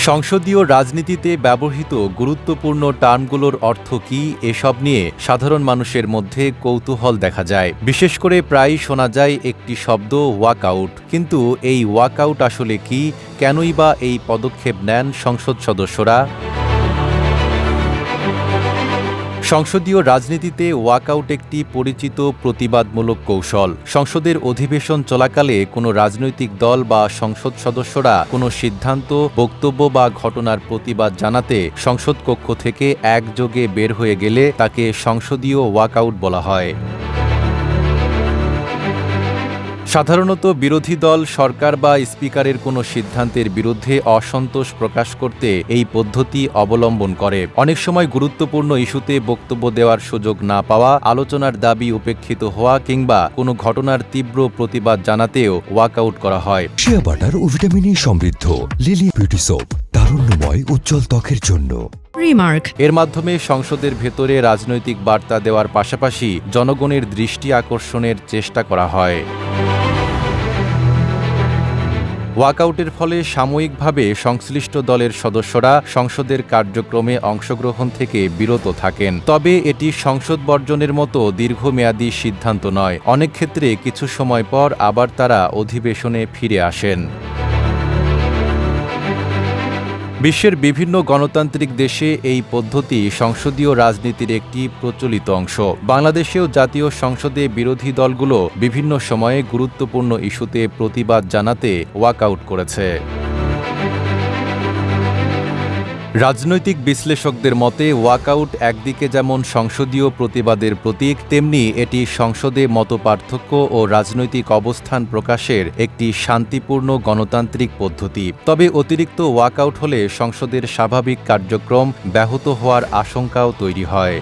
সংসদীয় রাজনীতিতে ব্যবহৃত গুরুত্বপূর্ণ টার্মগুলোর অর্থ কী এসব নিয়ে সাধারণ মানুষের মধ্যে কৌতূহল দেখা যায়। বিশেষ করে প্রায়ই শোনা যায় একটি শব্দ ওয়াকআউট। কিন্তু এই ওয়াকআউট আসলে কী, কেনই বা এই পদক্ষেপ নেন সংসদ সদস্যরা? সংসদীয় রাজনীতিতে ওয়াকআউট একটি পরিচিত প্রতিবাদমূলক কৌশল। সংসদের অধিবেশন চলাকালে কোনো রাজনৈতিক দল বা সংসদ সদস্যরা কোনো সিদ্ধান্ত, বক্তব্য বা ঘটনার প্রতিবাদ জানাতে সংসদ কক্ষ থেকে একযোগে বের হয়ে গেলে তাকে সংসদীয় ওয়াকআউট বলা হয়। সাধারণত বিরোধী দল সরকার বা স্পিকারের কোনো সিদ্ধান্তের বিরুদ্ধে অসন্তোষ প্রকাশ করতে এই পদ্ধতি অবলম্বন করে। অনেক সময় গুরুত্বপূর্ণ ইস্যুতে বক্তব্য দেওয়ার সুযোগ না পাওয়া, আলোচনার দাবি উপেক্ষিত হওয়া কিংবা কোনো ঘটনার তীব্র প্রতিবাদ জানাতেও ওয়াকআউট করা হয়। শিয়া বাটার ও ভিটামিনে সমৃদ্ধ লিলি বিউটি সোপ, তারুণ্যময় উজ্জ্বল ত্বকের জন্য। এর মাধ্যমে সংসদের ভেতরে রাজনৈতিক বার্তা দেওয়ার পাশাপাশি জনগণের দৃষ্টি আকর্ষণের চেষ্টা করা হয়। ওয়াকআউটের ফলে সাময়িকভাবে সংশ্লিষ্ট দলের সদস্যরা সংসদের কার্যক্রমে অংশগ্রহণ থেকে বিরত থাকেন। তবে এটি সংসদ বর্জনের মতো দীর্ঘমেয়াদী সিদ্ধান্ত নয়। অনেক ক্ষেত্রে কিছু সময় পর আবার তারা অধিবেশনে ফিরে আসেন। বিশ্বের বিভিন্ন গণতান্ত্রিক দেশে এই পদ্ধতি সংসদীয় রাজনীতির একটি প্রচলিত অংশ। বাংলাদেশেও জাতীয় সংসদে বিরোধী দলগুলো বিভিন্ন সময়ে গুরুত্বপূর্ণ ইস্যুতে প্রতিবাদ জানাতে ওয়াকআউট করেছে। রাজনৈতিক বিশ্লেষকদের মতে ওয়াকআউট একদিকে যেমন সংসদীয় প্রতিবাদের প্রতীক, তেমনি এটি সংসদে মতপার্থক্য ও রাজনৈতিক অবস্থান প্রকাশের একটি শান্তিপূর্ণ গণতান্ত্রিক পদ্ধতি। তবে অতিরিক্ত ওয়াকআউট হলে সংসদের স্বাভাবিক কার্যক্রম ব্যাহত হওয়ার আশঙ্কাও তৈরি হয়।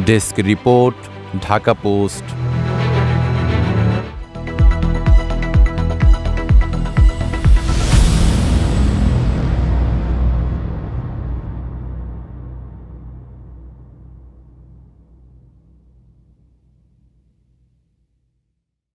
Desk report, Dhaka post.